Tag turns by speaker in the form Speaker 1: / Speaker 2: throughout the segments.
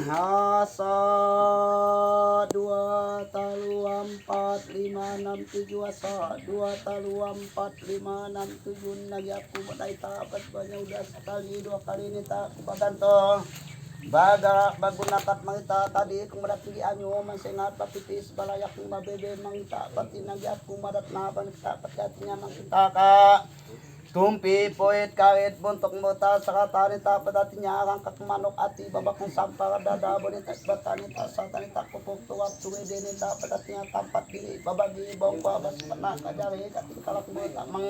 Speaker 1: Asa 2 talu 4 5 6 7 asa 2 talu 4 5 6 7 lagi aku badai tapat banyak udah sekali 2 kali ini tak kubaganto bagu nakat mangita tadi kumadat pigi anyo mansengat papitis balayak kung mabebe mangita pati nagi aku madat napan kita patinya mangita ka tumpi poet kawit buntok mota sakata nita padatinya arang kakmanok ati babakong sampar dada bonita batanita satanita kupuk tuwak tuwe denita padatinya tampat diri babagi bongko abas pernah kajari kating kalak mota mang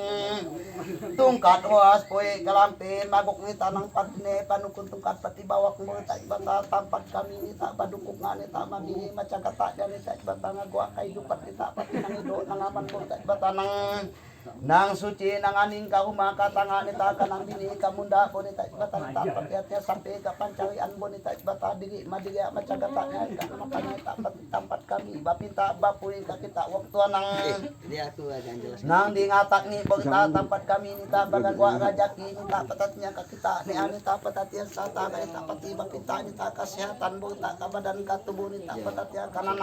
Speaker 1: tungkat was poet kalampin magok nita nang patne panukun tungkat pati bawak mota bata tampat kami nita padukuk nganita magi macagata janita bata ngagwa kay dupat nita pati nangido nangaman mota bata nang suci nang aning kahuma katanga nita kanang bini kamunda po nita bata nita patiatnya sampai ka pancarian po nita bata diri madigya macagatanya ka makanya tapat tampat kami bapinta bapuy ka kita waktu nang di ngatak ni bogta tampat kami nita bagagwa rajaki nita patatnya ka kita ni anita patatya sa taga nita pati bapinta nita kesehatan bogta ka badan ka tubuh nita patatya kanang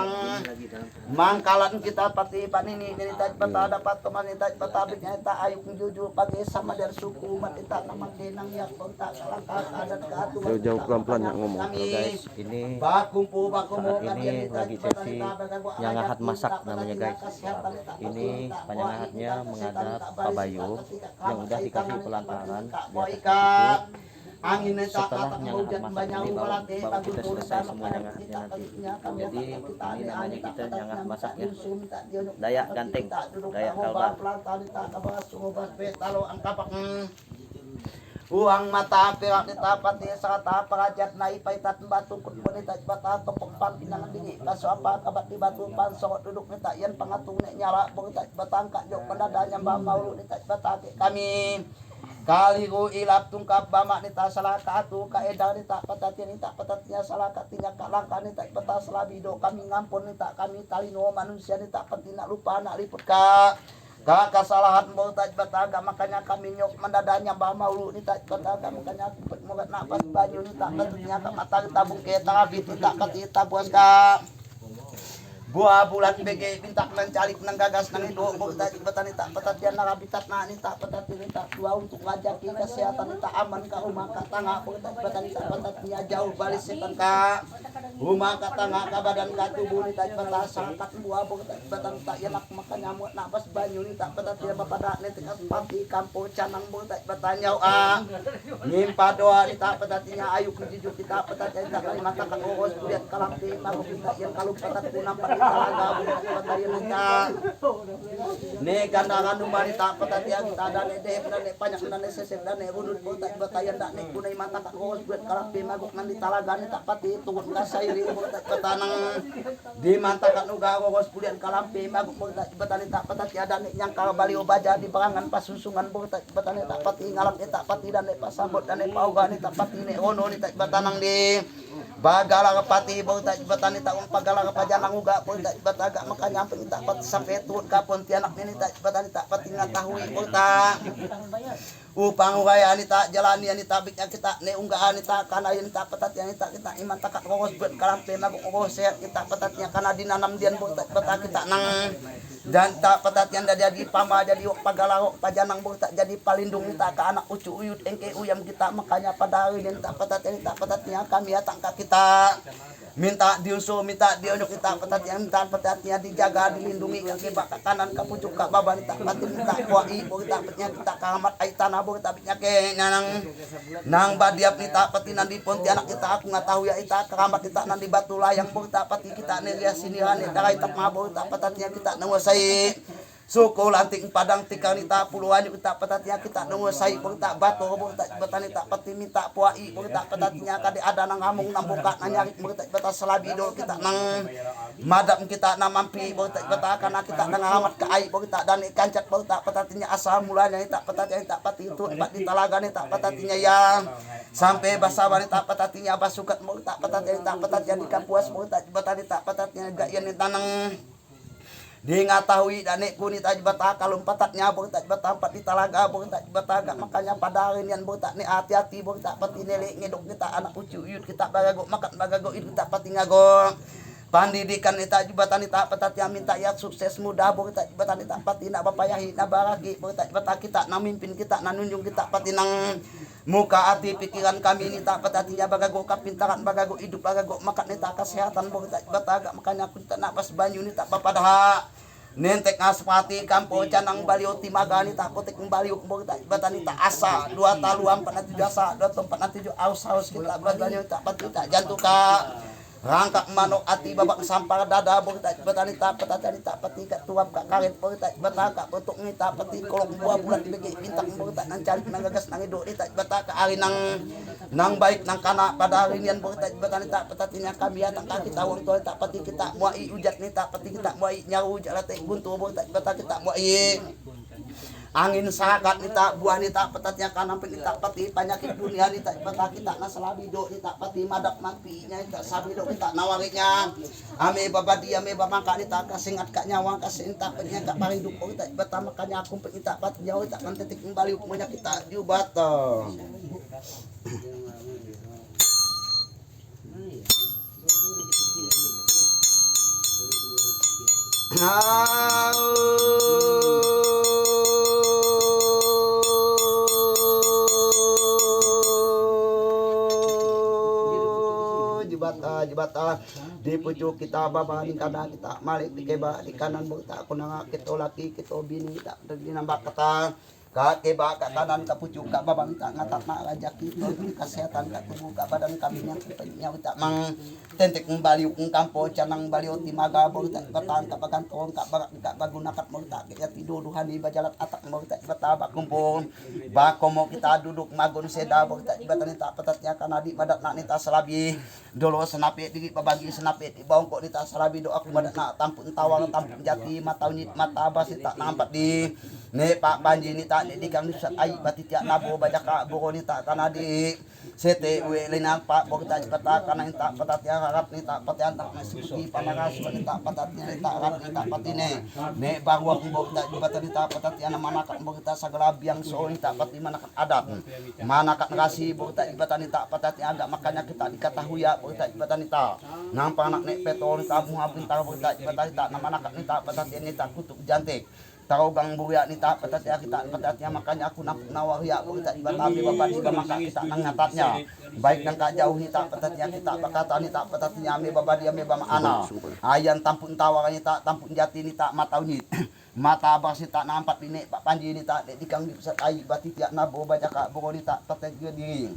Speaker 1: mangkalan kita pati panini nita bata dapat teman nita tabik eta ayuk jujur pagi sama dari suku umat kita nama kenang yang kontak langkah adat keaturan
Speaker 2: jauh pelan-pelan yang ngomong guys. Ini saat ini lagi sesi nyangahat masak namanya guys. Ini penyangahatnya menghadap Pak Bayu yang udah dikasih pelantaran angin setelah nyangahat masak ini baru kita selesai semua nyangahatnya nanti. Jadi ini namanya kita nyangahat masaknya Dayak Ganteng, Dayak Kalbar.
Speaker 1: Uang mata perak ditapat di sakata perajat na ipaitat batu kut bonita bata topok pan pinang dini kaso apa kabat di batu pan sokot duduk nita yan pangatung nek nyala bonita batangka jok pendadanya mbak maulu nita bata kami kali ku ilap tungkap bamak nita salaka atu kaedang nita patatian nita patatnya salaka tinya kalangka nita pata selabido kami ngampun nita kami talino manusia nita patina lupa nak liput ka kesalahan mau taj bataga makanya kami nyok mendadanya bah maulu nita bataga makanya mogat napas banyu nita tentunya ka mata tabung ke tapi tidak patita buas ka buah bulan BG minta mencalik nang gagas nang itu bota batani tak patatian nang habitat na nita patati nita dua untuk ngajaki kesehatan nita aman ka rumah ka tangga bota batani tak patatinya jauh balik setan ka rumah ka tangga ka badan ka tubuh nita bata sangkat buah bota batani tak yanak makanya mo napas banyu nita patati bapada nita pati kampo canang bota batanya nimpa doa nita patatinya ayu kujuju kita patati tak kali mata ka ogos lihat kalampi mago kita yang kalau patat kunam talaga batayan nita ne gandangan numari tak patatian kita dane de dane panyak dane sesep dane runut batayan dak ne kunai mata ka ogos buat kalampi magok nang di talaga nita pati tugon ka sairi batanang di mata ka nuga ogos pulian kalampi magok batani tak patati dane yang ka baliw baja di barangan pasusungan batani tak pati ngalap nita pati dane pasambot dane pauga nita pati ne ono nita batanang di bagala pati bauta batani tak pagala pajanang uga bauta bataga makanya penita pat sampai tuut ka pontianak ni tak batani tak pati ngatahui bauta upang ugaya ni tak jalani ni tabiknya kita ne unggaan ni tak kana ni tak patat yang kita iman tak kokos buat kalampe magok kokos sehat kita patatnya kana dinanam dian bauta bata kita nang dan tak patatian jadi pama jadi pagalawok pajanang bauta jadi palindung ni tak ka anak ucu uyut engke uyam kita makanya pada dan tak patatnya kami atang ka kita minta diusul minta dionyok kita patatnya minta patatnya dijaga dilindungi kaki bak kanan ka pucuk ka baba tak pati minta kuai bo kita patnya kita kamat ai tanah bo kita patnya ke nang badiap ni tak pati nan di pontianak kita aku ngatahu ya ita kamat kita nan di batu layang bo kita pati kita ne ria sini hane dagai tak mabo tak patatnya kita menguasai suku lanting padang tika nita puluhan kita patatnya kita menguasai bo tak batu bo tak batani tak pati minta puai bo tak patatnya kade ada nang ngamung nambuka nanyari bo tak batas selabido kita nang madam kita namampi bo tak bata kana kita nang amat ka ai bo kita dan kancat bo tak patatinya asal mulanya tak patatnya tak pati itu pat di talaga ni tak patatinya yang sampai basa wanita patatinya basukat bo tak patatnya tak patatnya di kapuas bo tak batani tak patatnya gak yan tanang di ngatahui dane kunit aj bata kalumpatat nyabong tak batampat di talaga bong tak bataga makanya padarin yan bong tak ni hati-hati bong tak pati nele ngedok kita anak ucu uyut kita bagago makan bagago itu tak pati ngagong pendidikan ita jubatan ita patat yang minta ya sukses mudah bong tak jubatan ita pati nak bapayahi na baragi bong tak bata kita na mimpin kita na nunjung kita pati nang muka hati pikiran kami ini tak petatinya bagago kapintaran bagago hidup bagago makan ini tak kesehatan bong tak bataga makanya aku tak nak pas banyu ini tak papadha nentek aspati kampo canang baliu timagani tak potek baliu bong tak batani tak asa dua taluam pada tujuh asa dua tempat nanti tujuh aus kita banyu tak pati tak jantuka rangkak manok ati babak sampar dada bong tak batani tak petani tak pati kat tuap kat karet bong tak bataka untuk ngita pati kolong buah bulan lagi bintang bong tak nang cari nang gagas nang hidup tak bataka ari nang baik nang kana pada hari nian bong tak batani tak petatinya kami atang kaki tawang to tak pati kita muai ujat ni tak pati kita muai nyau jalate buntu bong tak bataka kita muai angin sagat nita buah nita petatnya kanam nita pati penyakit dunia nita peta kita na salabido nita pati madap mampinya nita sabido nita nawarinya ame babadi ame bamangka nita kasingat kak nyawang kasinta penya kak pariduk nita peta makanya aku nita pati jauh nita kan titik kembali punya kita diubat jebata di pucuk kita babani kana kita malik di keba di kanan bukta aku nang kita laki kita bini tak di nambah kata ka keba ka kanan ka pucuk ka babang tak ngatak na rajaki kesehatan ka tubuh ka badan kami yang pentingnya tak mang tentek kembali ung kampo canang baliu timaga bukta batan ka bagantong ka bagunakat mo tak kaya tiduduhan di bajalat atak mo tak bataba kumpul bakomo kita duduk magon seda bukta batan tak patatnya kana di badat na nita salabi dolo senapit di pabagi senapit di bawang nita salabi do aku badat na tampun tawang tampun jati mataunit mata basi tak nampak di ne pak banji nita di kang nisat ai batitia nabo bajaka boro nita kana di sete we lenang pak bokta pata kana nita patatya harap nita patian tak suci panagas nita patatya nita harap nita patine ne bahwa bokta jubatan nita patatya na manakat bokta sagala biang so nita pati manakat adat manakat ngasi bokta jubatan nita patatya agak makanya kita diketahui ya bokta jubatan nita nang panak nek petol nita bunga pintar bokta jubatan nita na manakat nita patatya nita kutuk jantik tahu gang buya nita patatya kita patatya makanya aku nawaria kita ibatabi babadi maka kita nang ngatatnya baik nang kajauh nita patatya kita bakata nita patatnya me babadi me bama ana ayan tampun tawar nita tampun jati nita mataunit mata basi tak nampak ini pak panji nita di kang di pusat ai batitya nabo bajaka boro nita patatya diri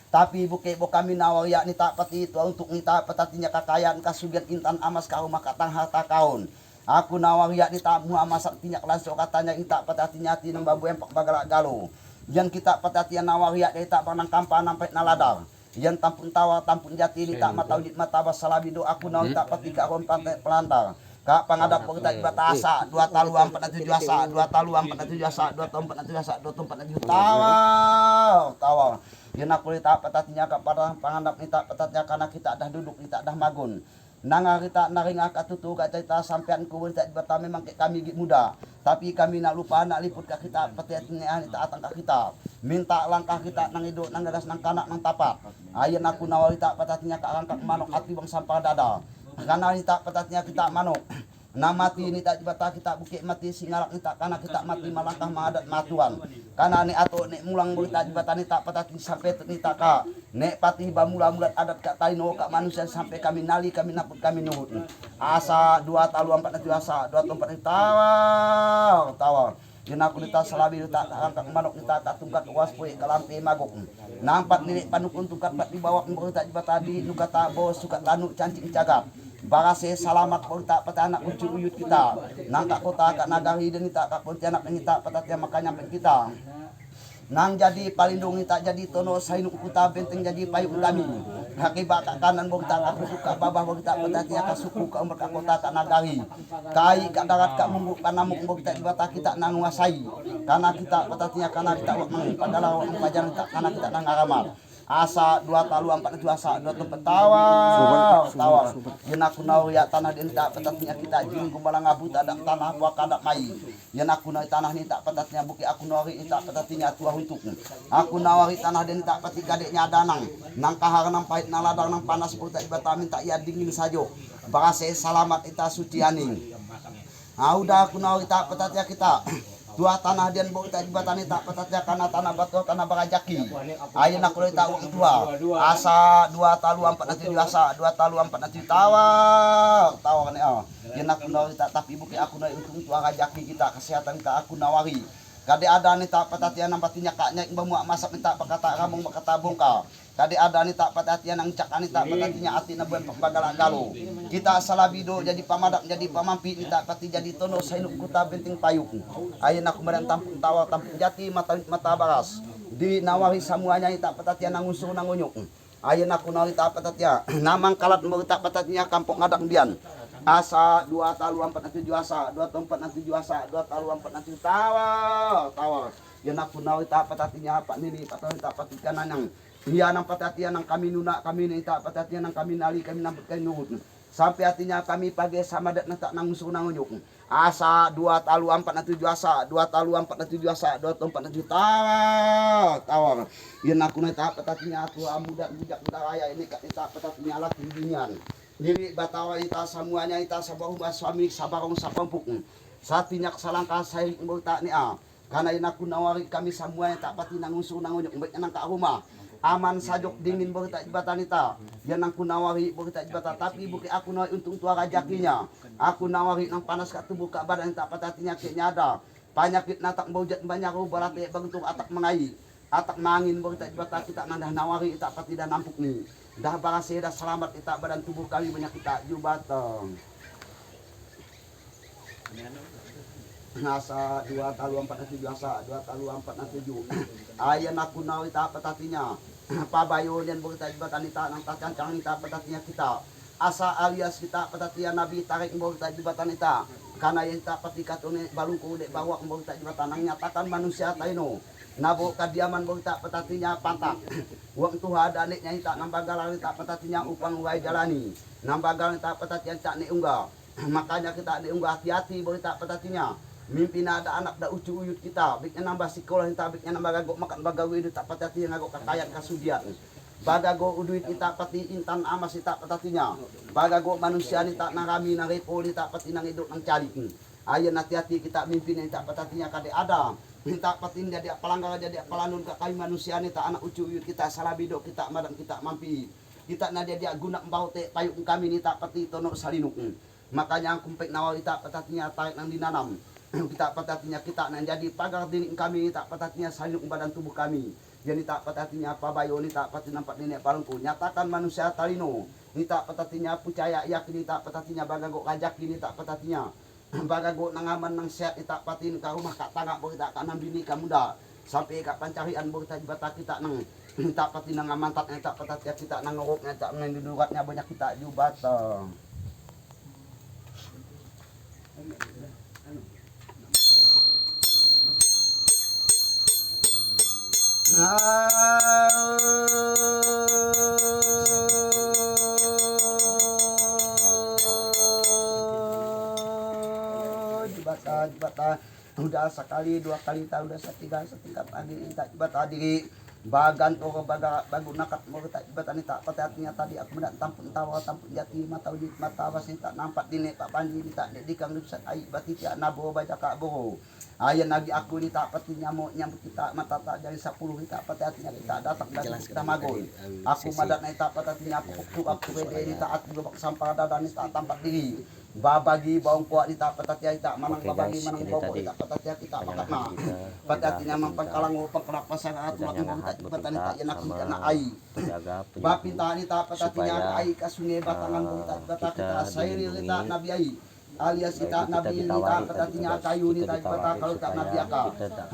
Speaker 1: tapi buke kami nawaria nita pati itu untuk nita patatnya kakayaan kasugian intan amas kau makatang harta kaun aku nawaria di tamu amasak tinyak langsung katanya kita patatinya tinang babu empak bagalak galo yang kita patatian nawaria dari tak panang kampa nampak naladar yang tampun tawa tampun jati di tak mata ujit mata basalabido aku nawaria tak pati kak pantai pelantar kak pangadap kita batasa dua taluan pada tujuh asa dua taluan pada tujuh asa dua tempat tujuh asa dua tempat tujuh tawa yang aku tak patatinya kak pada pangadap kita patatinya karena kita dah duduk kita dah magun nanga kita naringa katutu ka cerita sampean ku tak bata memang kami muda tapi kami nak lupa nak liput ka kita petian kita atang ka kita minta langkah kita nang hidup nang gagas nang kanak nang tapak ayeun aku nawari tak patatinya ka angkat manok ati bang sampah dada karena kita patatinya kita manok na mati ni tak bata kita bukit mati singalak ni tak kana kita mati malangkah maadat matuan kana ni ato ni mulang berita bata ni tak patatin sampai ni tak ka nek pati bamula mulat adat kak taino kak manusia sampai kami nali kami naput kami nuhut asa dua taluan empat nanti asa dua tempat ni tawa yen aku nita salabi nita angkat manok nita tak tungkat uas poe kalampe magok nampak ni panukun tungkat pat di bawah berita bata di nukata bos suka tanuk cancing cagap barase salamat porta patanak ucu uyut kita nangka kota kak nagari dan kita kak pontianak kita patatya makanya kita nang jadi palindung kita jadi tono sainuk kuta benteng jadi payung kami kaki bakak kanan bogta aku suka babah bogta patatya ka suku ka umur ka kota kak nagari kai kak darat kak mungguk kanamuk bogta ibata kita nang nguasai karena kita patatya karena kita wak padala wak pajaran kita karena kita nang ngaramar asa 2 talu 4 tujuh asa 2 tempat tawa yen aku nau ya tanah den tak petatnya kita jing kumbalang abu tak ada tanah buah kadak mai yen aku nau tanah ni tak petatnya buki aku nau ri tak petatnya tua untuk aku nawari tanah den tak peti gadeknya danang nang kahar nang pahit nang ladang nang panas pun tak ibatamin tak ia dingin sajo barase salamat ita suci aning udah aku nau tak petatnya kita dua tanah dian bau tak jibatani tak petatnya karena tanah batu tanah bagajaki ayeuna aku tak uang tua asa 2 talu 4 nanti asa 2 talu 4 nanti tawa kan yen aku nawi tak tapi buki aku nawi untung tua gajaki kita kesehatan ka aku nawari kade ada ni tak petatian nang patinya kaknya bamu masak minta pakata kamong bakata bongka kade ada ni tak petatian nang cak ani tak petatinya ati na buan bagala galo kita salabido jadi pamadak jadi pamampi ni tak pati jadi tono sainuk kuta benting payuk ayeuna aku meren tampung tawa tampung jati mata baras di nawari samuanya ni tak petatian nang usung nang unyuk ayeuna aku nawi tak petatian namang kalat mau tak petatinya kampung ngadak bian asa 2 talu 4 nanti 7 asa 2 tempat nanti 7 asa 2 talu 4 nanti tawa yen aku nawi tak petatinya apa nini patah tak patikan nang iya nang patatian nang kami nuna kami ni tak patatian nang kami nali kami nambut kami nuhut sampai hatinya kami pagi sama dat tak nang usul nang unyuk asa 2 talu 4 nanti 7 asa 2 talu 4 nanti 7 asa 2 tempat nanti tawa yen aku nawi tak patatinya tua muda bujak raya ini tak patatinya laki binian diri batawa ita semuanya ita sabarung suami sabarung sapampuk satinya kesalangka saya mau tak ni karena ini aku nawari kami semuanya tak pati nang usul nang unyuk baik nang ka rumah aman sajok dingin boleh tak jibatan ita yang aku nawari boleh tak jibatan tapi buki aku nawari untung tua rajakinya aku nawari nang panas kat tubuh kat badan tak patatinya keknya ada penyakit natak baujat banyak berarti bentuk atak mengai atak mangin boleh tak jibatan kita nandah nawari tak pati dan nampuk ni dah barase dah selamat kita badan tubuh kami banyak kita jubatong nasa 2 talu 4 nanti biasa 2 talu 4 nanti 7 ayen aku nawi tak petatinya pabayo dan boleh tak jibatan ita nang tak cancang ita petatinya kita asa alias kita petatinya nabi tarik boleh tak jibatan ita karena yang tak pati katone balungku dek bawa boleh tak jibatan nang nyatakan manusia taino nabo kadiaman boleh tak petatinya pantak uang tuha ada neknya tak nambagalan tak petatinya upang uai jalani nambagalan tak petatinya tak ne unggah makanya kita ne unggah hati-hati boleh tak petatinya mimpi ada anak da ucu uyut kita biknya nambah sekolah kita biknya nambah gagok makan bagawi itu tak petatinya ngagok kakayat kasudian bagago uduit kita pati intan amas kita petatinya bagago manusia ni tak narami narepo ni tak pati nang hidup nang cari ayeuna hati-hati kita mimpi ni tak petatinya kade ada minta patin jadi pelanggar jadi pelanun ke kami manusia ni tak anak ucu uyut kita salabido kita madam kita mampi kita na dia guna mbau te payung kami ni tak pati tono salinuk makanya kumpek nawal kita petatinya tarik nang dinanam kita petatinya kita nang jadi pagar dini kami ni tak petatinya salinuk badan tubuh kami jadi tak petatinya apa bayo ni tak pati nampak nenek palungku nyatakan manusia talino ni tak petatinya percaya yakin ni tak petatinya bagago kajak ni tak petatinya bagago nangaman nang sehat tak patin ka rumah kak tangga boleh tak kanam bini kamu dah sampai kak pancarian boleh tak bata kita nang tak patin nang amantat tak patat kita nang ngoroknya tak nang diduratnya banyak kita jubata jibata udah sekali 2 kali tahu udah setiga tadi tak jibata diri bagan to bagu nakat mo tak jibatan tak patatinya tadi aku mendak tampun tawa tampun jati mata ujit mata wasin tak nampak dine Pak Panji tak dikang lusat ai bati tak nabo baca kak boro ayen lagi aku ni tak pati nyamuk kita mata tak jadi 10 kita patatinya kita datang dan kita magol aku madat na tak patatinya aku bede ni taat juga sampah dadan ni tak tampak diri babagi bawang kuat di tak petatnya kita manang babagi manang bawang kita petatnya kita makan mah petatnya mempengkalang pengkelak pasar aturan ibu kita petani tak enak kita nak ai bapinta ni tak petatnya ai ka sungai batangan kita sairi kita nabi ai alias kita nabi ni tak petatnya kayu ni tak peta kalau tak nabi aka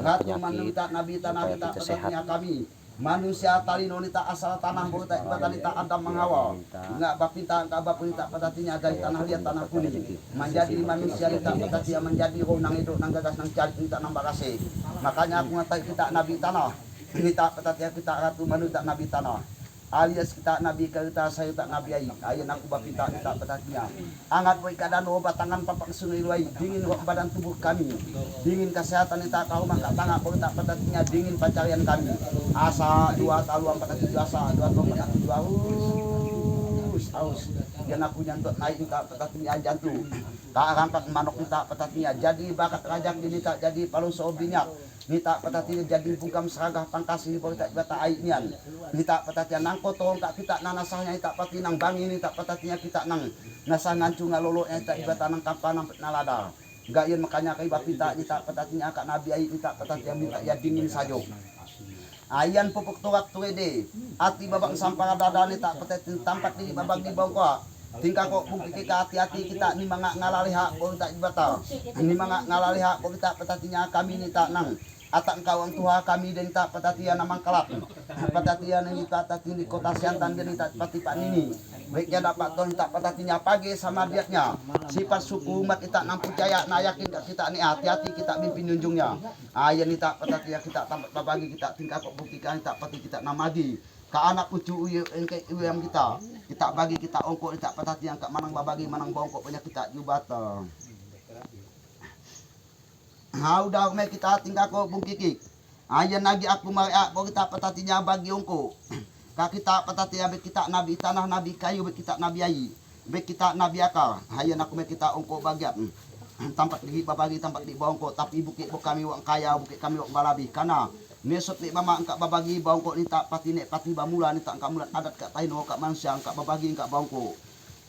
Speaker 1: ratu manu tak nabi tanah kita petatnya kami manusia talino nita asal tanah boleh tak nita Adam mengawal enggak bapinta enggak bapinta petatinya dari tanah liat tanah kuning menjadi manusia nita petatinya menjadi roh nang hidup nang gagas nang cari nita nang bakase makanya aku ngatai kita nabi tanah Nita patatya kita ratu manu tak nabi tanah. Alias kita nabi kita saya tak nabi ai. Ayan aku bapita nita patatnya. Angat boy kadano batangan papak sunui luai. Dingin wak badan tubuh kami. Dingin kesehatan nita kau maka tangak boy tak patatnya dingin pancarian kami. Asa 2 taluan patat asa 2 tahun patat 2 aus. Yan aku nyantot naik nita patatnya jantung. Karampak manok nita patatnya jadi bakat rajak nita jadi palung sobinya. Nita patati jadi bungkam seragah pangkasi boleh tak bata aitnian. Nita patati nang kotong tak kita nang nasahnya nita pati nang bangi nita patatinya kita nang nasah ngancu ngalolo nita ibata nang kampanang nalada. Enggak yen makanya kai bapita nita patatinya kak nabi ait nita patati yang minta ya dingin sajo. Ayan pupuk tuak tuede. Ati babang sampang dada nita patati tampak di babang di bangko. Tingkah kok bukti kita hati-hati kita ni mga ngalaliha boleh tak ibata. Ni mga ngalaliha boleh tak patatinya kami nita nang atak engkau ang tuha kami dan tak patatian namang kalap patatian ini patati di kota Siantan dan tak pati pak nini baiknya dapat ton tak patatinya pagi sama diatnya sifat suku umat kita nang percaya na yakin kita ni hati-hati kita mimpin junjungnya ayan ni tak patatinya kita tampat babagi kita tingkah kok buktikan tak pati kita namadi ka anak cucu engke uyam kita bagi kita ongko tak patatian kak manang babagi manang bongkok punya kita jubata. Udah may kita tinggal ko bungkikik. Ayan lagi aku mariak bo kita patatinya bagi ongko. Ka kita patatinya be kita nabi tanah nabi kayu be kita nabi ai. Be kita nabi akal. Ayan aku may kita ongko bagian. Tampak di babagi tampak di bongko tapi bukit bo kami wang kaya bukit kami wang balabi kana mesot ni mama angka babagi bongko ni tak pati nek pati bamula ni tak angka mulat adat ka taino ka manusia angka babagi angka bongko.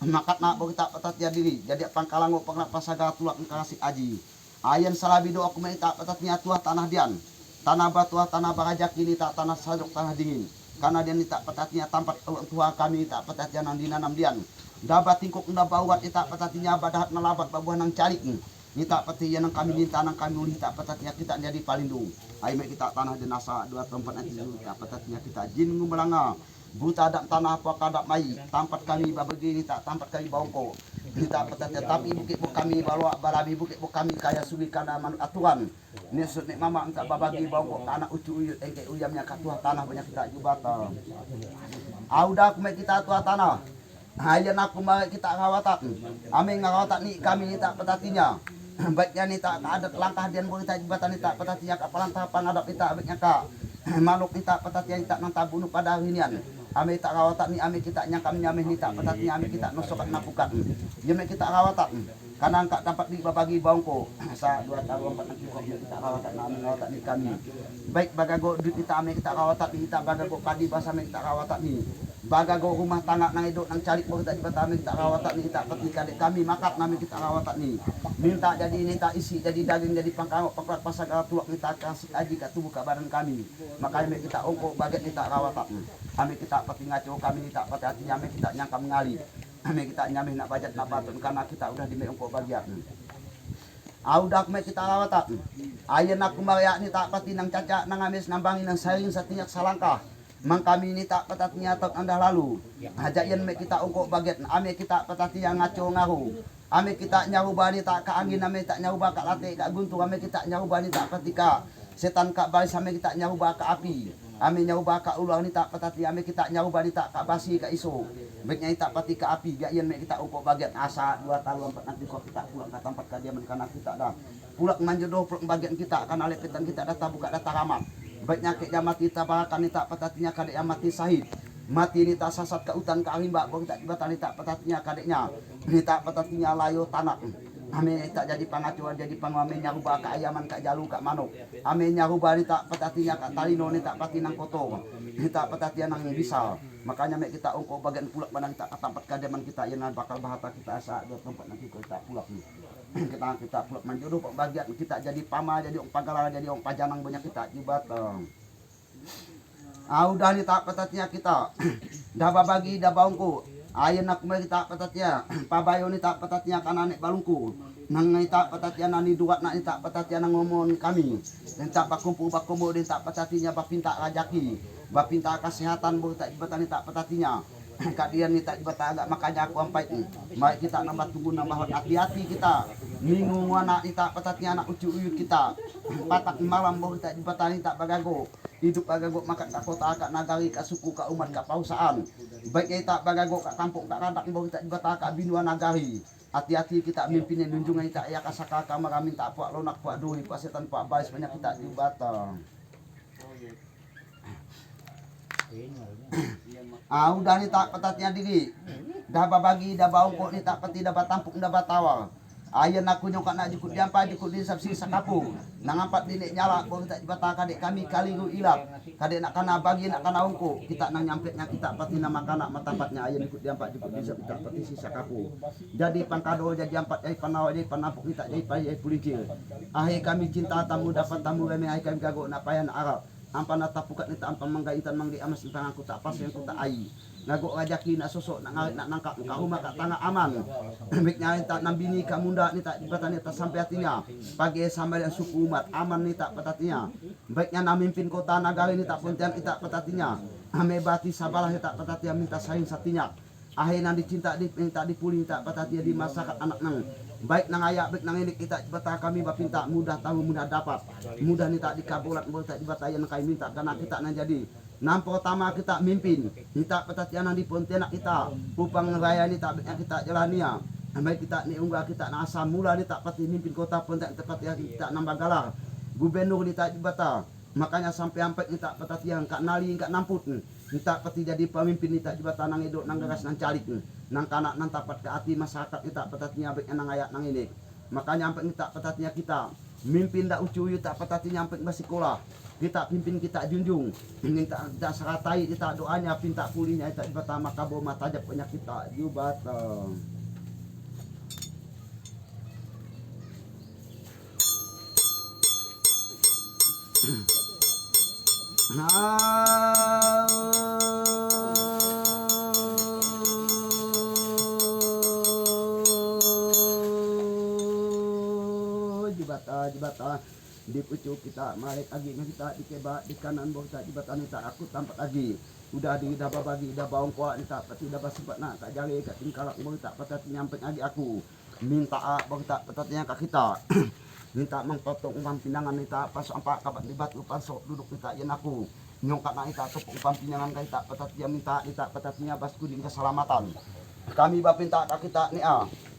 Speaker 1: Makat na bo kita patatinya diri jadi pangkalango pangnak pasaga tulak kasih aji. Ayan salabi do aku minta patatnya tuah tanah dian. Tanah batuah tanah barajak ini tak tanah sadok tanah dingin. Karena dia tak patatnya tampat tuah kami tak patatnya nang dinanam dian. Dapat tingkok nda bawat ita patatnya badahat nalabat babuah nang calik. Ni tak patian nang kami minta nang kami uli tak patatnya kita jadi palindung. Ai me kita tanah denasa 2 tempat nanti tak patatnya kita jin ngumelanga. Buta dak tanah apa kadak mai tampat kami babagi ni tak tampat kami bongko. Kita petatnya tapi bukit bu kami balwa balabi bukit bu kami kaya sugi kana man atuan ni sut ni mama angka babagi bongko anak ucu uyut engke uyamnya katuah tanah banyak kita jubata auda kume kita tuah tanah ayan aku mari kita ngawatan ame ngawatan ni kami ni tak petatinya baiknya ni tak adat langkah dian boleh tak jubata ni tak petatinya kapalan tahapan adap kita baiknya ka manuk ni tak petatinya tak nang tabunu pada hinian. Ame tak rawatan ni ame kita nya kami nyameh ni tak patat ni ame kita nosokat napukat. Ye me kita rawatan. Karena angkat dapat di babagi bangko. Sa 2 tahun 4 nanti kok kita rawatan ame rawatan ni kami. Baik bagago duit kita ame kita rawatan ni kita bagago padi basa ame kita rawatan ni. Bagago rumah tangga nang edok nang calik kita di ame kita rawatan ni kita ketika kami makat nami kita rawatan ni. Minta jadi ni tak isi jadi daging jadi pangkangok pakrat pasagara tulak kita kasih aji ka tubuh ka badan kami. Makanya kita ongko baget kita rawatan. Kami kita pati ngaco kami tak pati hati nyame kita nyangka mengali kami kita nyame nak bajat nak batun karena kita udah di meongko bagian audak me kita rawatan ayen aku mariak ni tak pati nang caca nang amis nambangin nang saring satinyak salangkah mang kami ni tak patatinya tok andah lalu ajak yen me kita ongko bagian ame kita patati yang ngaco ngaru ame kita nyaruba ni tak ka angin ame tak nyaruba ka late ka guntur ame kita nyaruba ni tak patika setan ka baris ame kita nyaruba ka api ame nyaruba ka ulang ni tak patati ame kita nyaruba ni tak ka basi ka iso baiknya tak pati ka api gak yen me kita umpuk bagian asa 2 tahun 4 nanti kok kita pulang ka tempat ka diaman kana kita dah pulang manjodoh pulang bagian kita kana lepetan kita data buka data ramat baiknya ke mati tabakan ni tak patatinya kadek yang mati sahid mati ni tak sasat ke hutan ke arimba bang tak dibatan ni tak patatinya kadeknya ni tak patatinya layo tanah ame tak jadi pangacuan jadi pangame nyaruba ka ayaman ka jalu ka manuk ame nyaruba ni tak patatinya ka talino ni tak pati nang koto ni tak patatinya nang bisa makanya mek kita ongko bagian pulak banang tak tempat kademan kita yang bakal bahata kita asa 2 tempat nanti kita pulak ni kita pulak manjodoh bagian kita jadi pama jadi ong pagala jadi ong pajanang banyak kita jubat udah ni tak patatinya kita dah babagi dah baungku ayen aku mari tak patatnya pabayo ni tak patatnya kana nek balungku nang ni tak patatnya nani duat nak ni tak patatnya nang ngomong kami dan tak bakumpu bakumo din tak patatinya bapinta rajaki bapinta kesehatan bo tak ibatan ni tak patatinya kadian ni tak ibata agak makanya aku ampai mari kita nambah tunggu nambah hati-hati kita minggu anak ni tak patatnya anak ucu uyut kita patak malam bo tak ibatan ni tak bagago hidup bagagok maka kota ka nagari ka suku ka umat ka pausaan baik kita bagagok ka kampung ka radak bawa kita bata ka binua nagari hati-hati kita mimpin yang junjungan kita ya kasaka ka maramin tak puak lonak puak duri puak setan puak bais banyak kita di bata udah nih tak petatnya diri dah babagi dah bau kok nih tak peti dah batampuk dah batawal ayan aku nyokak nak jukut diampa jukut di sabsi sakapu nangampat dinik nyala ko kita bata kadek kami kaligu ilap kadek nak kana bagi nak kana ungku kita nang nyampetnya kita pati nama kana matapatnya ayan jukut diampa jukut di sabsi peti si sakapu jadi pangkado jadi ampat ai panawa jadi panapuk kita jadi pai ai pulicil ahe kami cinta tamu dapat tamu kami ai kami gago nak payan Arab ampan natapukat nita ampan manggaitan manggi amas tentang aku tak pas yang ku tak ai nago ngajaki nak sosok nak ngarit nak nangkap ka rumah ka tanah aman miknya tak nambini ka munda ni tak jibatan tak sampai hatinya pagi sampai yang suku umat aman ni tak petatinya baiknya na mimpin kota nagari ni tak pontian tak petatinya ame bati sabalah tak petatinya minta saing satinya akhirnya dicinta minta dipuli tak petatia di masyarakat anak nang baik nang ayak baik nang ini kita bata kami bapinta mudah tahu mudah dapat mudah ni tak dikabulat boleh tak dibatayan kai minta karena kita nang jadi nampo pertama kita mimpin kita petatia nang di pontianak kita upang raya ni tak kita jalania baik kita ni unggah kita nang asam mula ni tak pati mimpin kota pontianak tepat ya kita nang bagalar gubernur ni tak dibata makanya sampai sampai kita petatian kak nali kak namput kita peti jadi pemimpin kita jabatan nang edok nang gagas nang calik nang kanak nang tapat ke hati masyarakat kita petatinya baik nang ayak nang ini makanya sampai kita petatinya kita mimpin dak ucuyu tak petatinya sampai basikola kita pimpin kita junjung kita seratai kita doanya pinta pulinya kita jabatan makabo matajab punya kita jubatan jibata di pucuk kita malek lagi kita di keba di kanan bawah kita jibatan kita aku tampak lagi udah di daba bagi dah baung kuat kita peti daba sempat nak tak jari kat tingkalak bawah tak patut nyampe lagi aku minta bawah tak patutnya kat kita minta mengpotong umpam pinangan kita pasok empat kabat di batu pasok duduk kita yen aku nyongkat nak kita tepuk umpam pinangan kita patat dia minta kita patatnya bas kuding keselamatan kami bapinta kak kita ni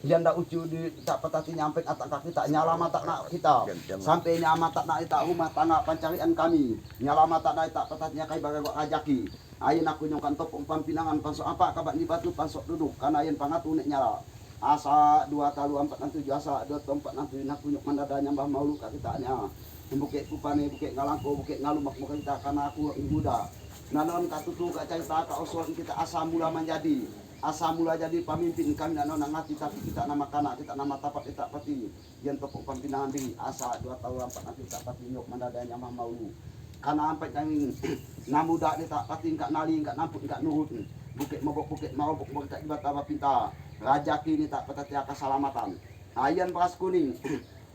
Speaker 1: yang dak ucu di tak patati nyampe atak kak kita nyala mata nak kita sampai nyala mata nak kita rumah tangga pencarian kami nyala mata nak kita patatnya kai bagagok ajaki ayeun aku nyongkan tepuk umpam pinangan pasok apa kabat di batu pasok duduk karena ayeun pangatu nek nyala asa 2 talu 4 7 asa 2 4 6 nak punyuk mandadanya mbah maulu ka kita nya bukit kupane bukit ngalangko bukit ngalumak muka kita karena aku muda nanon katutu ka cerita ka usul kita asa mula menjadi asa mula jadi pemimpin kami nanon ngati tapi kita nama kana kita nama tapat kita pati yen tepuk pimpinan di asa 2 talu 4 nanti tak pati nyuk mandadanya mbah maulu karena sampai kami namuda ni tak pati enggak nali enggak namput enggak nurut bukit mabok kita ibat apa pinta rajaki ini tak petatia keselamatan ayan beras kuning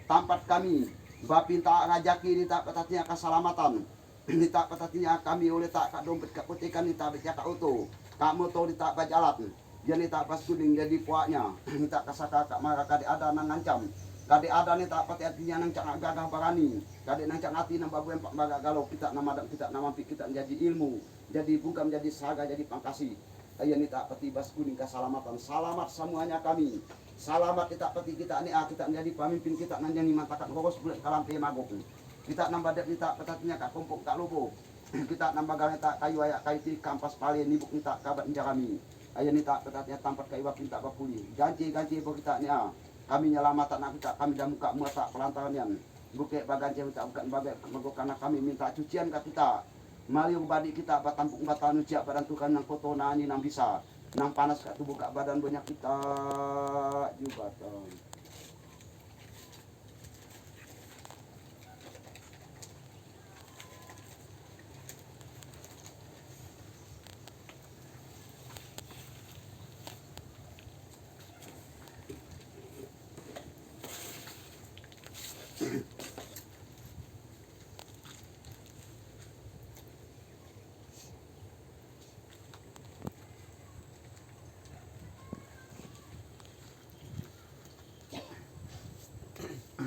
Speaker 1: tempat kami bapinta rajaki ini tak petatia keselamatan ini tak petatinya kami oleh tak kak dompet kak putikan ini tak becak kak utuh kak motor ini tak bajalat jadi tak pas kuning jadi puaknya ini tak kasaka kak marah kade ada nang ngancam kade ada nih tak petatinya nang cak gagah barani kade nang cak hati nang babu empak baga galau kita nama kita nama kita jadi ilmu jadi bukan jadi saga jadi pangkasi ayan tak peti bas kuning keselamatan selamat semuanya kami selamat kita peti kita ini kita menjadi pemimpin kita nanjani matakan horos bulan kalam pe magok kita nambah dek kita petatinya kak kompok kak lobo kita nambah gawe tak kayu ayak kaiti kampas pale nibuk kita kabat kami ayan tak petatinya tampat kayu pinta bapuli ganti bo kita ini kami nyelamatan kita kami dah muka mata pelantaran bukit bagan kita bukan bagai magok karena kami minta cucian ke kita mali ubadi kita batampung batanu siap badan tukan nang foto nani nang bisa nang panas kat tubuh kat badan banyak kita juga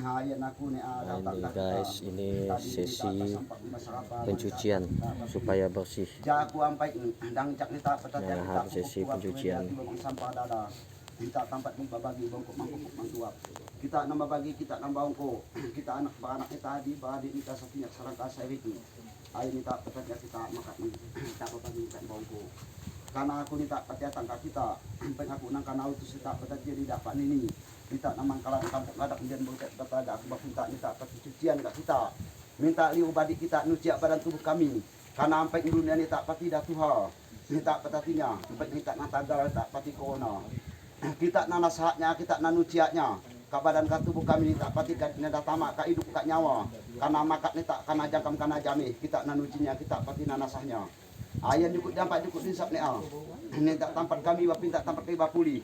Speaker 1: Hayan aku nih
Speaker 2: Nah, ini guys, ini sesi pencucian supaya bersih.
Speaker 1: Jaku ampai dang cak nita petatian
Speaker 2: Nah, sesi pencucian.
Speaker 1: sampah dada. Kita tempat ni bagi bangkok mangkok mantuap. Kita nambah bagi kita nambah bangkok. Kita anak kita di badi kita sapinya sarang kasai itu. Ayo nita petatian kita makan kita bagi kita bangkok. Karena aku nita petiatan kak kita, sampai aku nang kanau tu kita petatian di dapat ini. Minta namang kalang kampung ngadak kemudian bangkit bataga aku minta minta pencucian kak kita. Minta liu badi kita nuciak badan tubuh kami. Karena sampai dunia ni tak pati dah Tuhan. Minta petatinya, sampai minta natagal tak pati corona. Kita na nasihatnya, kita na nuciaknya. Ka badan ka tubuh kami ni tak pati ka nada tamak ka hidup ka nyawa. Karena makat ni tak kana jangkam kana jami, kita na nucinya, kita pati na nasahnya. Ayan jukut dampak jukut insap ni ah. Ni tak tempat kami bapin tak tempat kami bapuli.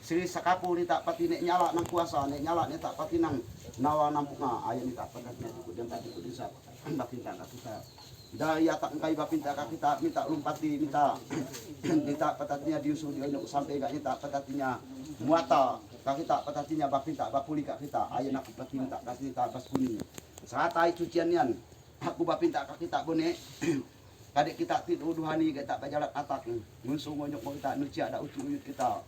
Speaker 1: Siri sakapu ni tak pati ni nyala nang kuasa, ni nyala ni tak pati nang nawa nampunga. Ayan ni tak pati jukut dampak jukut insap. Bapin tak kita. Dari atak kai bapinta ka kita minta lumpati minta petatinya diusul dionyok sampai gak minta petatinya muata ka kita petatinya bapinta bapuli ka kita ayeuna aku pati minta ka kita bas kuning satai cucianian aku bapinta ka kita bone kadek kita tiduduhani kita bajalat atak musuh ngonyok mau kita nuci ada ucu-uyut kita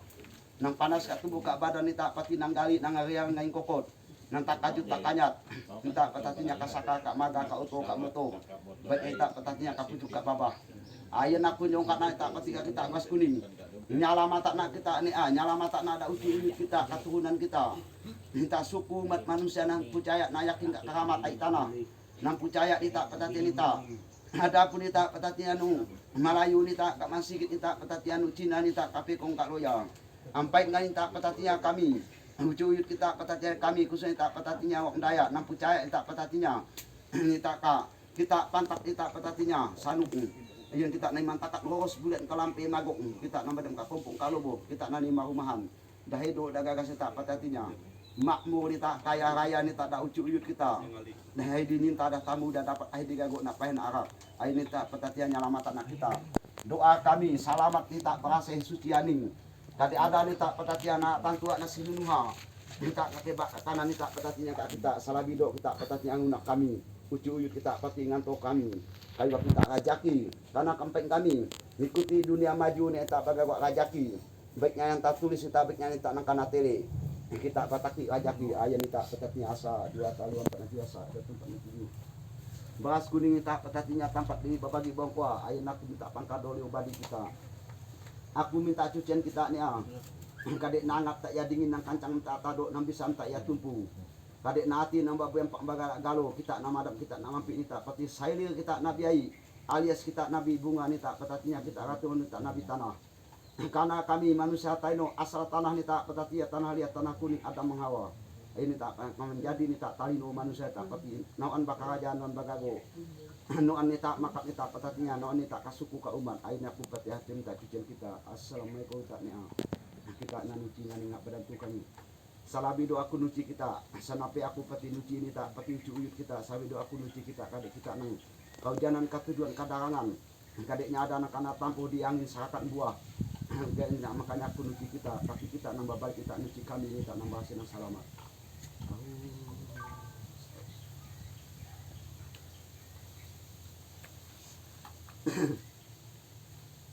Speaker 1: nang panas ka tubuh ka badan kita pati nang gali nang ariang ngaing kokot nang tak kajut tak kanyat minta petatinya kasaka kak maga kak uto kak moto baik tak petatinya kak pucuk kak babah ayeuna aku nyong kak nak tak petika kita mas kuning nyala mata nak kita ni nyala mata nak ada uji kita keturunan kita minta suku umat manusia nang percaya nak yakin kak keramat ai tanah nang percaya di tak petatian kita ada pun kita petatian nu Melayu ni tak kak Masigit ni tak petatian nu Cina ni tak kape kong kak loya ampai ngai tak petatinya kami Ucuyut kita petatinya kami khususnya tak petatinya wak daya nang percaya tak petatinya ni tak ka kita pantak kita petatinya sanuk yang kita nai mantakat loros bulan kalampe magok kita nambah dem ka kompong kalobo kita nani marumahan dahedo dagagas tak petatinya makmur ni tak kaya raya ni tak ada ucuyut kita dahai dinin tak ada tamu dah dapat ai digagok nak pahen Arab ai ni tak petatinya nyalamatan nak kita doa kami selamat kita berasih suci aning tadi ada ni tak petatian nak tantua nasi nuha kita kakek kanan ni tak petatinya kak kita salabido kita petatinya anak kami ucu-uyut kita pati ngantok kami kayu kita rajaki karena kampeng kami ikuti dunia maju ni tak bagak rajaki baiknya yang tak tulis kita baiknya ni tak nangkana tele kita pataki rajaki ayah ni tak petatinya asa dua taluan pernah biasa ada tempat itu beras kuning tak petatinya tampak di babagi bongkwa ayah nak minta pangkadoli ubadi kita aku minta cucian kita ni kadek nangap tak ya dingin nang kancang tak tadok nang bisa tak ya tumpu kadek nati nang babu yang pak bagal galo kita nama madam kita nama pi kita pati sailir kita nabi ai alias kita nabi bunga ni tak petatinya kita ratu ni tak nabi tanah karena kami manusia taino asal tanah ni tak petatia tanah liat tanah kuning Adam menghawa ini tak menjadi ni tak talino manusia tak pati nawan bakarajan non bagago noan ni tak makat ni tak petatinya noan ni tak kasuku ka umat aina aku pati hati minta cucian kita assalamualaikum tak ni kita nanuci ngani ngap badan tu kami salabi do aku nuci kita sanape aku pati nuci ni tak pati ucu-uyut kita sabi do aku nuci kita kadek kita nang kau janan katujuan kadarangan kadeknya ada anak-anak tampuh di angin sarakan buah makanya aku nuci kita tapi kita nang babal kita nuci kami ni tak nang bahasin yang selamat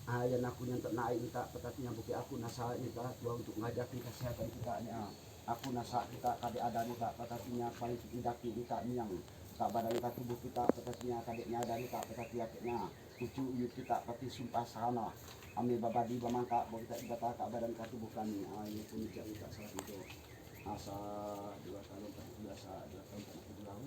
Speaker 1: ayan aku yang tak naik kita petatinya bukit aku nasa kita tua untuk ngajaki kesehatan kita ni aku nasa kita kadek ada ni tak petatinya paling tidaki kita niang tak badan kita tubuh kita petatinya kadeknya ada ni tak petatinya akhirnya ucu uyut kita pati sumpah sana ambil babadi bamangka bawa kita ibata ka badan ka tubuh kami ini pun kita salah itu asa 2 tahun 4 biasa 2 tahun 4 bulan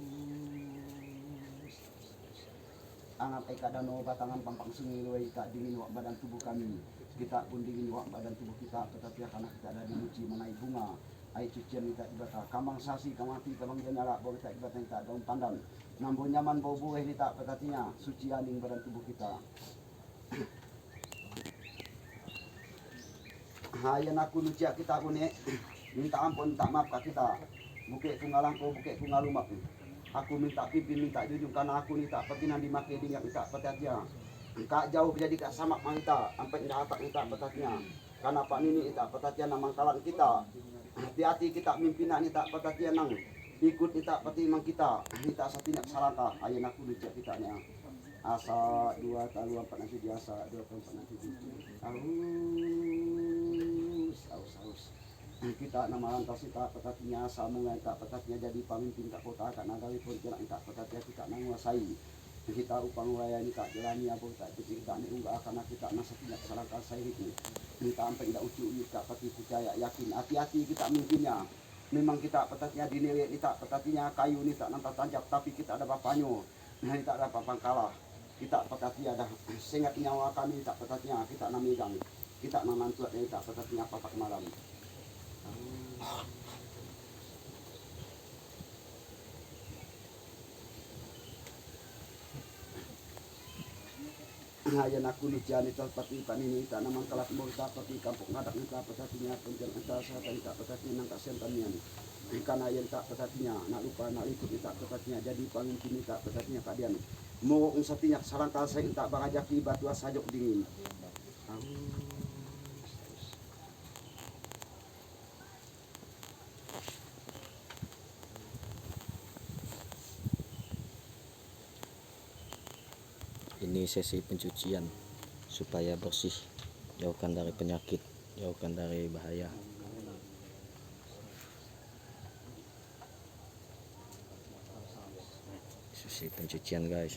Speaker 1: angat ay kadano batangan pampang sungiloy ka dingin wak badan tubuh kami kita pun dingin wak badan tubuh kita tetapi karena kita ada di muci menai bunga ay cucian kita ibata kamang sasi kamati kamang jenala bawa kita ibata kita daun pandan nambo nyaman bau buah kita petatinya suci aning badan tubuh kita hayan aku nucia kita pune minta ampun tak maaf ka kita bukit ku ngalangko bukit ku ngalumak aku minta pimpin minta jujur karena aku ni tak petinan dimake dengan tak petatnya kak jauh jadi kak samak mangita sampai ndak atak kita petatnya karena pak nini tak petatnya nang mangkalan kita hati-hati kita mimpinan ni tak petatnya nang ikut kita pati mang kita sa tinak saraka ayeuna kudu cek kita nya asa 2 talu 4 nanti biasa 2 tahun 4 nanti aus kita nama lantas kita petatinya samungan tak petatinya jadi pemimpin tak kota tak nagawi pun tidak tak petatinya kita menguasai kita upang melayani tak jalani apa tak kita ni unggah karena kita nasa tidak saraka saya itu kita sampai tidak ucu kita pati percaya yakin hati-hati kita mimpinnya memang kita petatinya dinilai kita petatinya kayu ni tak nampak tancap tapi kita ada bapaknya nah tak ada papang kalah kita petatinya ada sehingga nyawa kami tak petatinya kita namigang kita nanantuat kita petatinya papak malam. Ayan aku ni jani pati panini tak naman kalat mo ta pati kampung ngadak ni ta patatinya penjang ta sa ta patatinya nang kasentanian kana yen tak patatinya nak lupa nak ikut tak patatinya jadi pamimpin tak patatinya kadian mo ung satinya sarangkal saya tak bagajaki batu sajok dingin.
Speaker 2: Ini sesi pencucian supaya bersih, jauhkan dari penyakit, jauhkan dari bahaya. Sesi pencucian guys.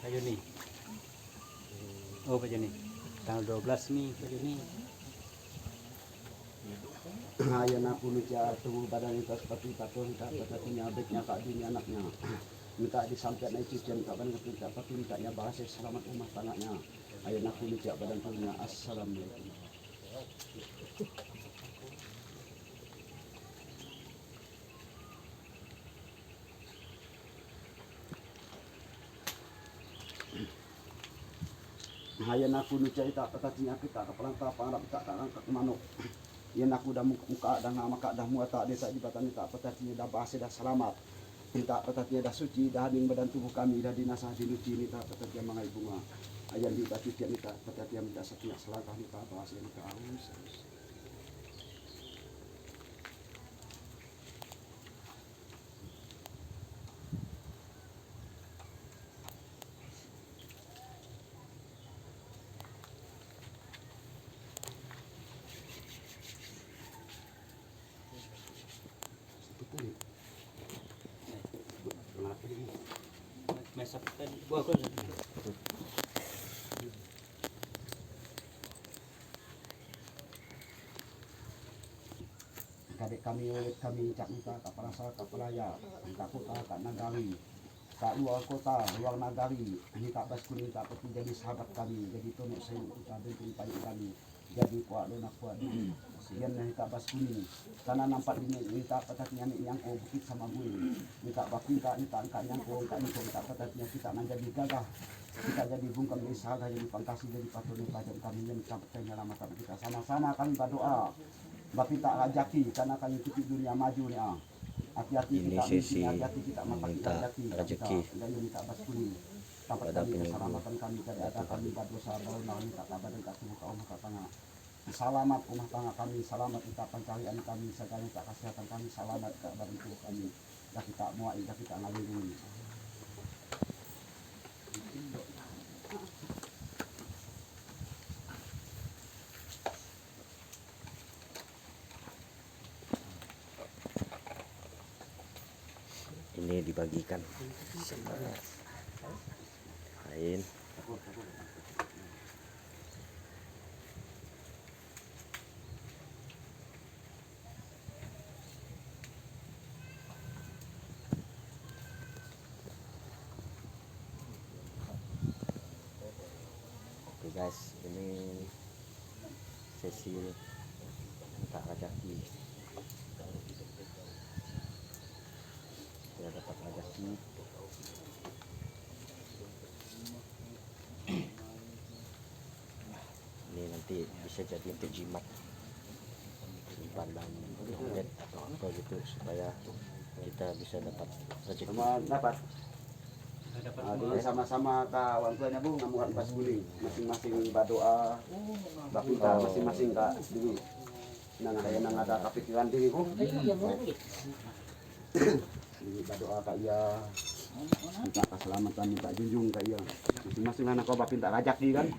Speaker 3: Ayo nih. Oh, aja nih. Tanggal 12 nih, ayo nih.
Speaker 1: Ayan aku ni tubuh badan kita seperti patung tak patatinya abetnya kak dunia anaknya minta disampaikan cucian kapan ketika pati mintanya bahasa selamat rumah tangganya. Ayan aku ni badan tubuhnya. Assalamualaikum. Hayan aku nu cerita petatinya kita kepelanta pangrap tak angkat manuk. Yan aku dah muka dah nama kak dah muata desa jibatan tak petatinya dah bahasa dah selamat. Minta petatinya dah suci dah haning badan tubuh kami dah dinasah dinuci ni tak petatinya mangai bunga. Ayan di batu tiap ni tak petatinya minta setiap selangkah ni tak bahasa ni tak aus.
Speaker 3: Masak tadi. Buah kau.
Speaker 1: Kadek kami cak minta kak perasa kak pelaya kak kota kak nagari kak luar kota luar nagari ini tak bas kuning tak peti jadi sahabat kami jadi tonok saya kita bentuk payung kami jadi kuat lunak kuat dini yan na tak bas kuning karena nampak ini tak petatnya ni yang ko bukit sama gue minta bakin kak minta angkat yang ko kak ni ko minta petatnya kita nan jadi gagah kita jadi bungkam jadi sahabat jadi pangkasi jadi patun pajak kami yang sampai nyelamatkan kita sama-sama kami berdoa Bapak tak rajaki karena kami ikut dunia maju ni ah. Hati-hati
Speaker 2: Ini
Speaker 1: kita
Speaker 2: sesi
Speaker 1: hati-hati kita
Speaker 2: meminta rezeki
Speaker 1: dan minta basuni. Tempat
Speaker 2: pada
Speaker 1: kami
Speaker 2: penyembuh.
Speaker 1: keselamatan kami dari ada kami berdosa baru nak minta kabar dan kasih muka rumah tangga. Selamat rumah tangga kami, selamat kita pencarian kami, segala kita kesehatan kami, selamat kabar itu kami. Dah kita muai, dah kita ngaliri.
Speaker 2: ini dibagikan lain. Oke guys, ini sesi minta rezeki. Saya dapat rezeki nanti bisa jadi untuk jimat, simpan dalam dompet atau apa gitu supaya kita bisa dapat rezeki.
Speaker 4: Sama dapat.
Speaker 3: Dapat
Speaker 4: Jadi sama-sama kawan tuanya Bung ngamukan pas kuning. Masing-masing berdoa. Bapinta masing-masing Kak diri. Nang ada kepikiran diri Bung. Diri berdoa Kak iya. Minta keselamatan, minta junjung Kak iya. Masing-masing anak kau bapinta rajak di kan.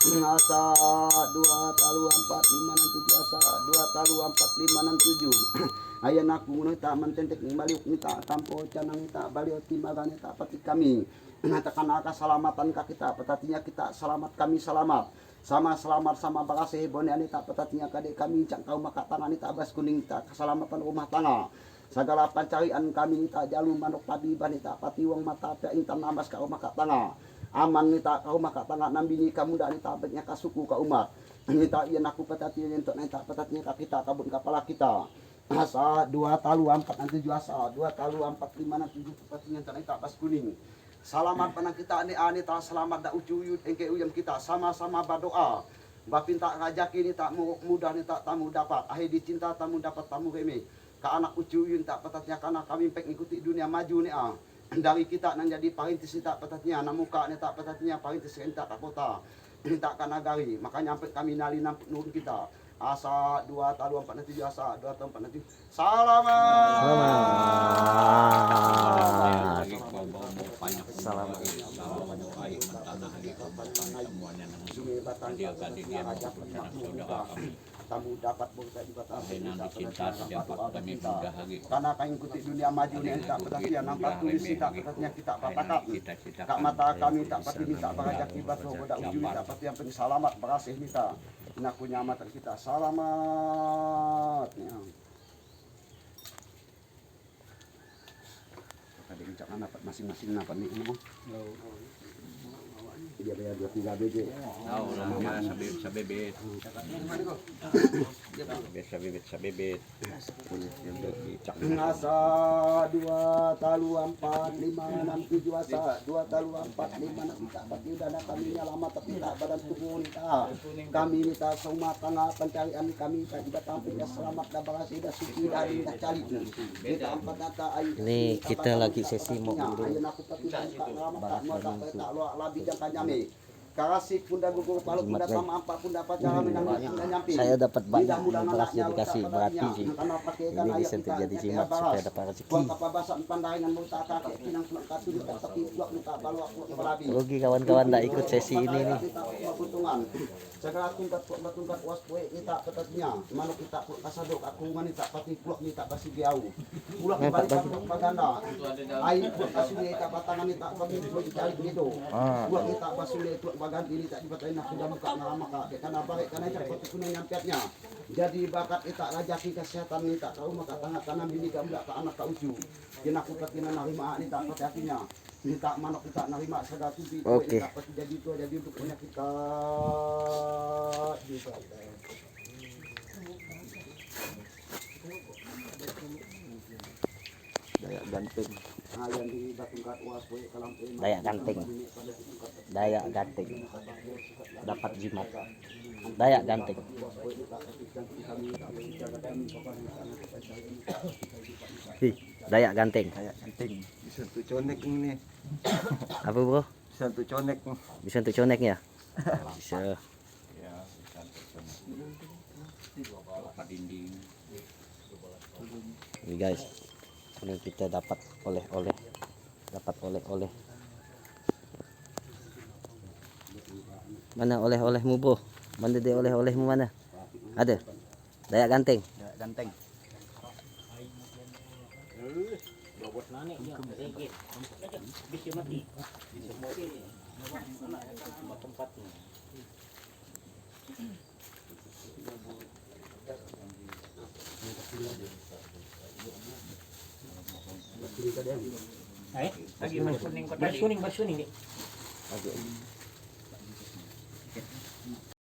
Speaker 4: Asa 2 talu 4 5 6 7 asa 2 talu 4 5 6 7 ayan aku ngono ta mententek baliuk nita tampo canang nita baliuk timbagan nita pati kami ngatakan keselamatan ka kita petatinya kita selamat kami selamat sama selamat sama bakasih bone anita petatinya kade kami cak kau maka tangan nita abas kuning nita keselamatan rumah tangga segala pancarian kami nita jalu manuk padi banita pati wong mata pe intan nambas kau maka tangga aman nita kau maka tangga nambini kamu dak nita betnya ka suku ka umat nita ieu aku petati entuk nita petatinya ka kita kabun kepala kita asa 2 talu 4 7 asa 2 talu 4 5 6 7 petatinya entuk nita pas kuning selamat panang kita ani ta selamat dak ucuyut engke uyam kita sama-sama berdoa bapinta ngajaki nita mudah nita tamu dapat ahi dicinta tamu dapat tamu reme ka anak ucuyun tak petatnya karena kami pek ngikuti dunia maju ni dari kita nang jadi parintis nita petatnya namuka nita petatnya parintis entak ka kota nita ka nagari makanya sampai kami nali nun kita asa 2 talu 4 7 asa 2 talu 4 7 selamat tamu dapat berkat karena kami ikuti dunia maju ni tak petatian nampak tulis tak petatnya kita patakat kak mata kami tak pati minta barajaki batu bodak ujung tak pati yang penting selamat berasih kita naku nyamat kita selamat ya ada ucapan dapat masing-masing dapat nih Bu dia bayar 2-3 BG
Speaker 2: sabibit
Speaker 4: asa 2 talu 4 5 6 7 asa 2 talu 4 5 6 tak pati udah kami nyalama tapi tak badan tubuh nita kami nita semua tengah pencarian kami tak juga tampil selamat dan berhasil dan suci dari kita cari kita empat data
Speaker 2: Ini kita lagi sesi mau
Speaker 4: ayo aku pati tak lama tak mau tak lebih jangka nyame karasik punda gugur palu punda sama apa punda pacaran nyampe
Speaker 2: saya dapat banyak berhasil dikasih berarti sih ini bisa terjadi jimat supaya dapat rezeki. Rugi kawan-kawan tidak ikut sesi ini nih.
Speaker 4: Segala tungkat was poe kita petatnya manuk kita kasadok aku manita pati puak kita kasih biau puak balik paganda ai puak kasih kita batangan kita kami cari gitu puak kita basule puak baganti ini tak dibatain nak sudah muka nama kak karena baik karena cepat kuning nyampetnya jadi bakat kita rajaki kesehatan kita tahu maka tangan kanan bini kamu tak anak tak uju kena aku patina narima ini tak pati hatinya minta manuk kita narima segala tubi
Speaker 2: Oke.
Speaker 4: jadi itu jadi untuk punya kita bisa
Speaker 2: Dayak ganting,
Speaker 4: yang di batungkat uas poe kalampe
Speaker 2: dayak ganting, dayak ganting, dapat jimat, dayak ganting. Hi, dayak ganting.
Speaker 5: Kayak penting bisa untuk conek ini,
Speaker 2: Apa bro?
Speaker 5: bisa untuk conek.
Speaker 2: Bisa untuk conek ya? Bisa. Ini guys, ini kita dapat oleh-oleh, Mana oleh-olehmu bro? Mana dia oleh-olehmu mana? Ada? Dayak ganting.
Speaker 5: Ya, ganteng.
Speaker 3: Lagi mas kuning nih.
Speaker 2: Oke.